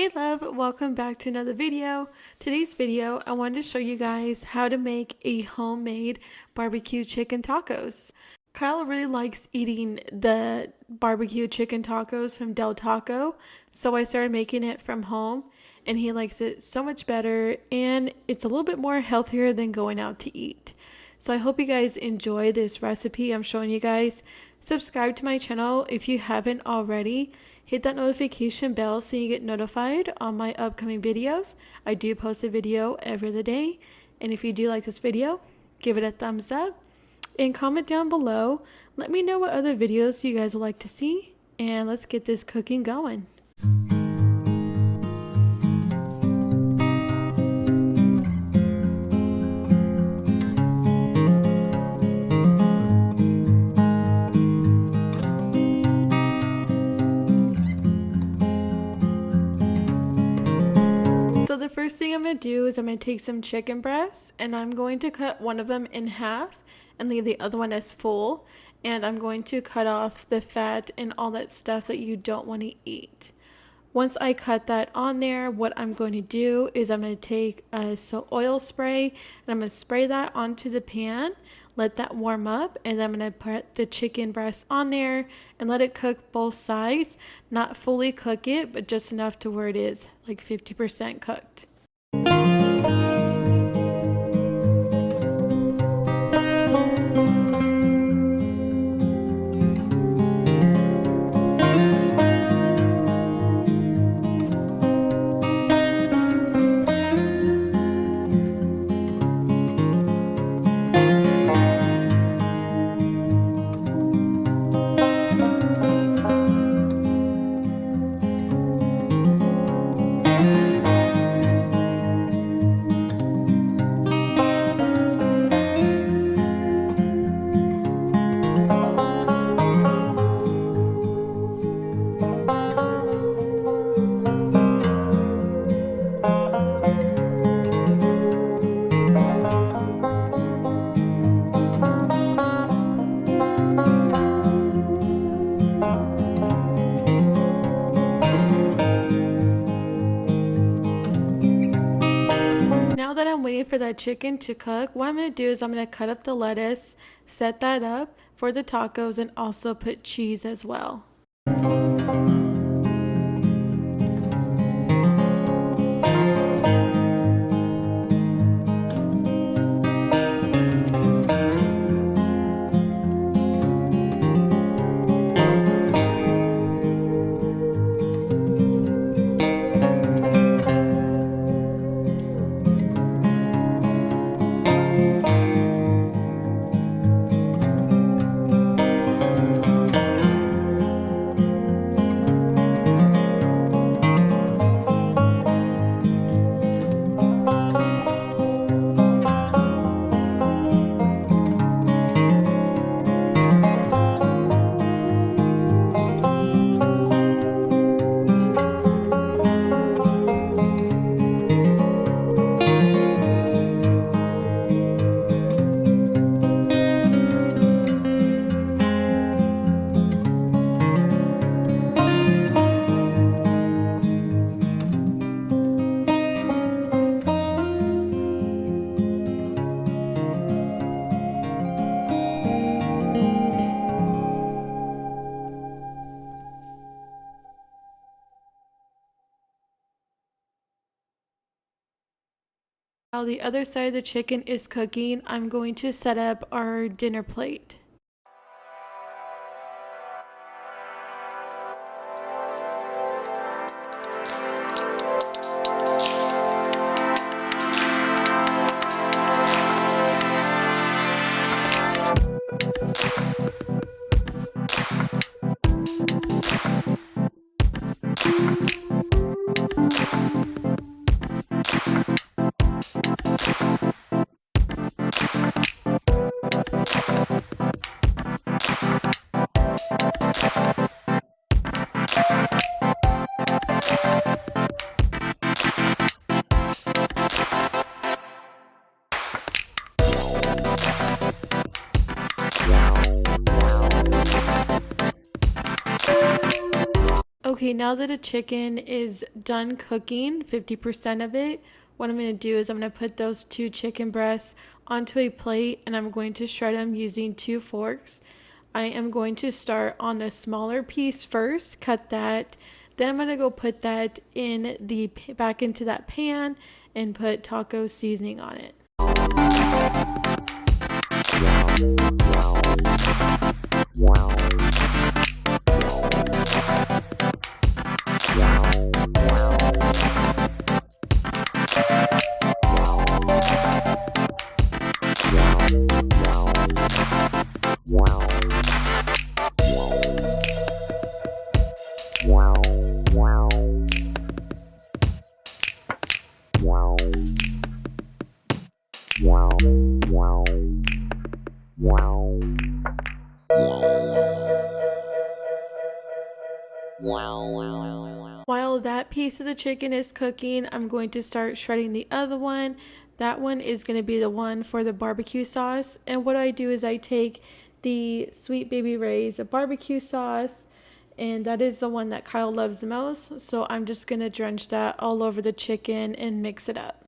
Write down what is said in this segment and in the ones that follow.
Hey love, welcome back to another video. Today's video, I wanted to show you guys how to make a homemade barbecue chicken tacos. Kyle really likes eating the barbecue chicken tacos from Del Taco, so I started making it from home and he likes it so much better and it's a little bit more healthier than going out to eat. So I hope you guys enjoy this recipe I'm showing you guys. Subscribe to my channel if you haven't already. Hit that notification bell so you get notified on my upcoming videos. I do post a video every other day. And if you do like this video, give it a thumbs up. And comment down below. Let me know what other videos you guys would like to see. And let's get this cooking going. So the first thing I'm going to do is I'm going to take some chicken breasts and I'm going to cut one of them in half and leave the other one as full. And I'm going to cut off the fat and all that stuff that you don't want to eat. Once I cut that on there, what I'm going to do is I'm going to take a oil spray and I'm going to spray that onto the pan. Let that warm up and then I'm going to put the chicken breast on there and let it cook both sides. Not fully cook it, but just enough to where it is like 50% cooked. Now that I'm waiting for that chicken to cook, what I'm going to do is I'm going to cut up the lettuce, set that up for the tacos, and also put cheese as well. While the other side of the chicken is cooking, I'm going to set up our dinner plate. Okay, now that the chicken is done cooking, 50% of it, what I'm going to do is I'm going to put those 2 chicken breasts onto a plate and I'm going to shred them using 2 forks. I am going to start on the smaller piece first, cut that. Then I'm going to go put that back into that pan and put taco seasoning on it. While that piece of the chicken is cooking, I'm going to start shredding the other one. That one is going to be the one for the barbecue sauce. And what I do is I take the Sweet Baby Ray's barbecue sauce, and that is the one that Kyle loves the most. So I'm just going to drench that all over the chicken and mix it up.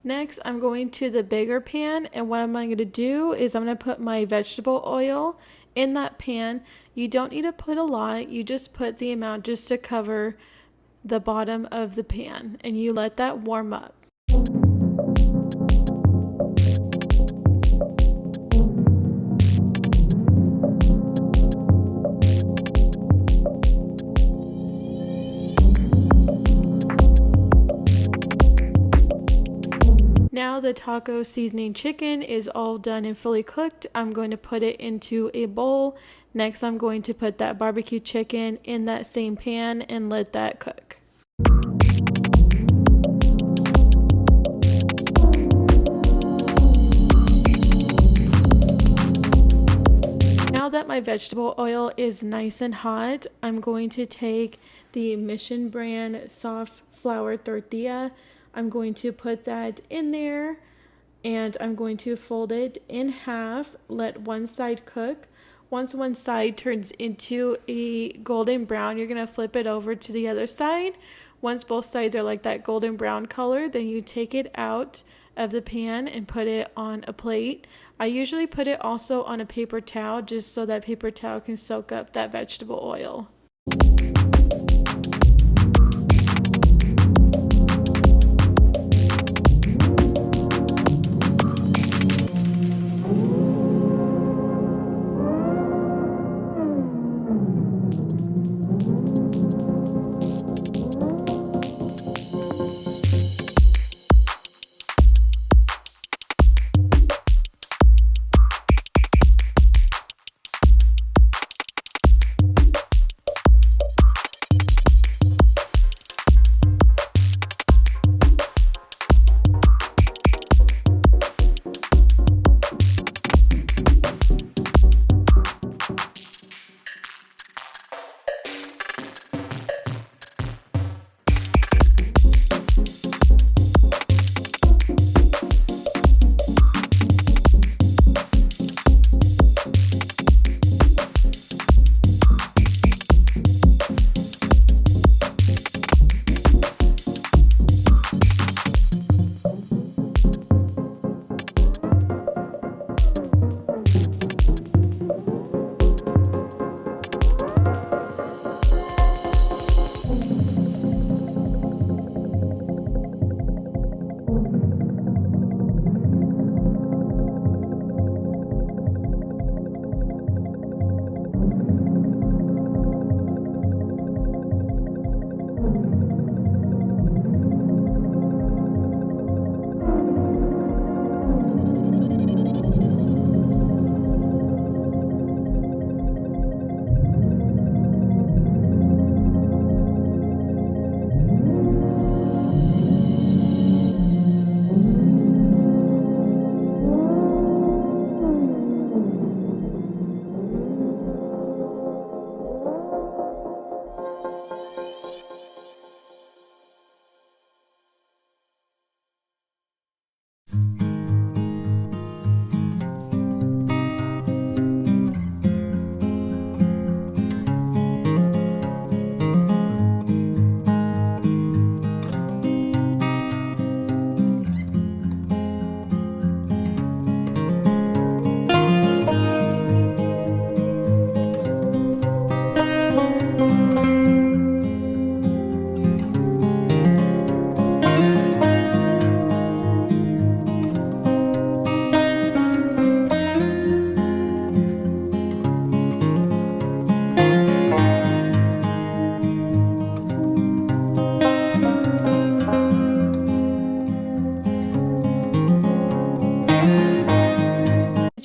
Next, I'm going to the bigger pan, and what I'm going to do is I'm going to put my vegetable oil in that pan. You don't need to put a lot, you just put the amount just to cover the bottom of the pan, and you let that warm up. Now the taco seasoning chicken is all done and fully cooked. I'm going to put it into a bowl. Next, I'm going to put that barbecue chicken in that same pan and let that cook. Now that my vegetable oil is nice and hot, I'm going to take the Mission brand soft flour tortilla. I'm going to put that in there and I'm going to fold it in half, let one side cook. Once one side turns into a golden brown, you're going to flip it over to the other side. Once both sides are like that golden brown color, then you take it out of the pan and put it on a plate. I usually put it also on a paper towel just so that paper towel can soak up that vegetable oil.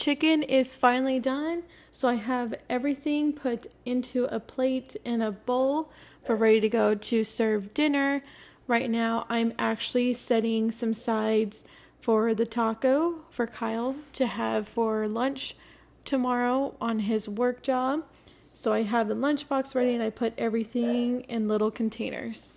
chicken is finally done, so I have everything put into a plate and a bowl for ready to go to serve dinner. Right now, I'm actually setting some sides for the taco for Kyle to have for lunch tomorrow on his work job. So I have the lunchbox ready and I put everything in little containers.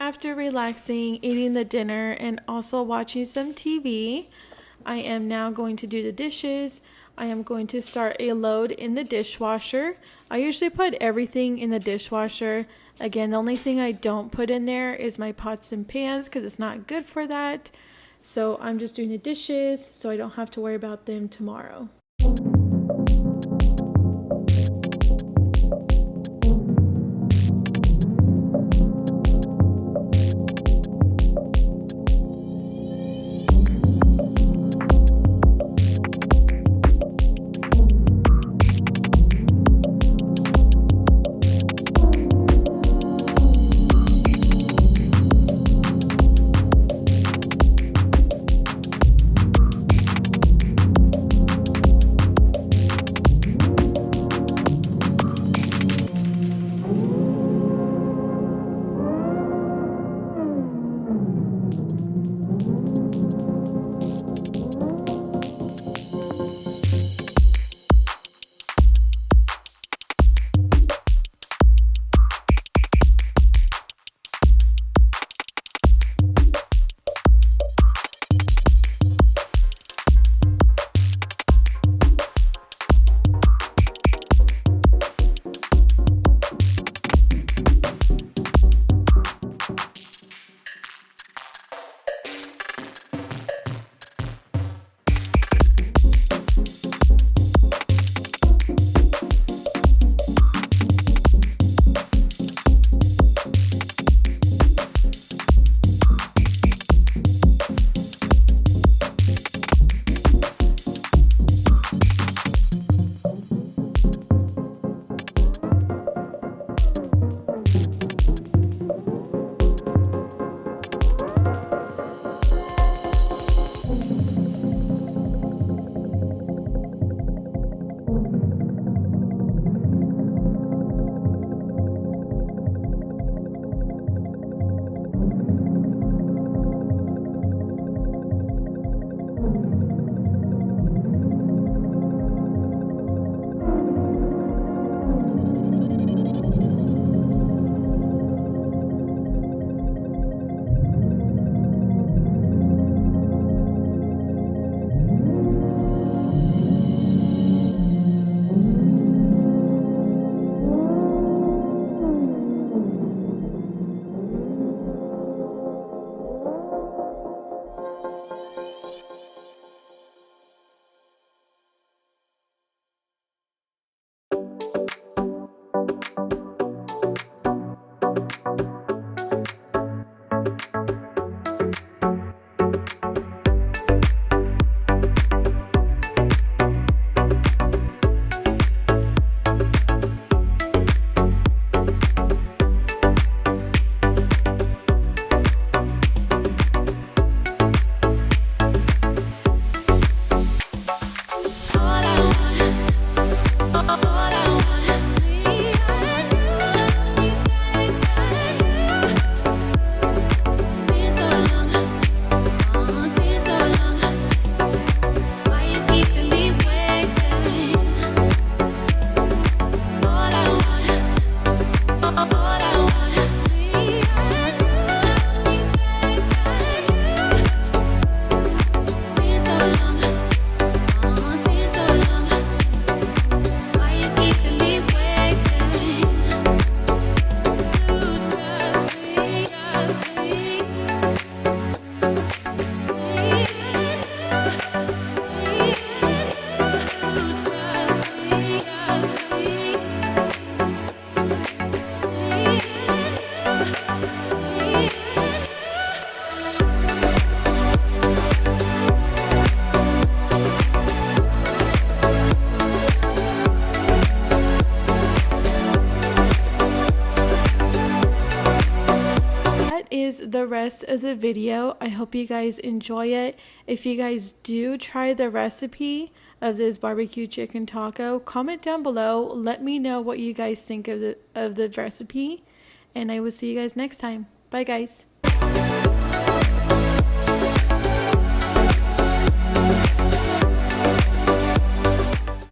After relaxing, eating the dinner, and also watching some TV, I am now going to do the dishes. I am going to start a load in the dishwasher. I usually put everything in the dishwasher. Again, the only thing I don't put in there is my pots and pans because it's not good for that. So I'm just doing the dishes so I don't have to worry about them tomorrow. the rest of the video. I hope you guys enjoy it. If you guys do try the recipe of this barbecue chicken taco, comment down below. Let me know what you guys think of the recipe, and I will see you guys next time. Bye guys.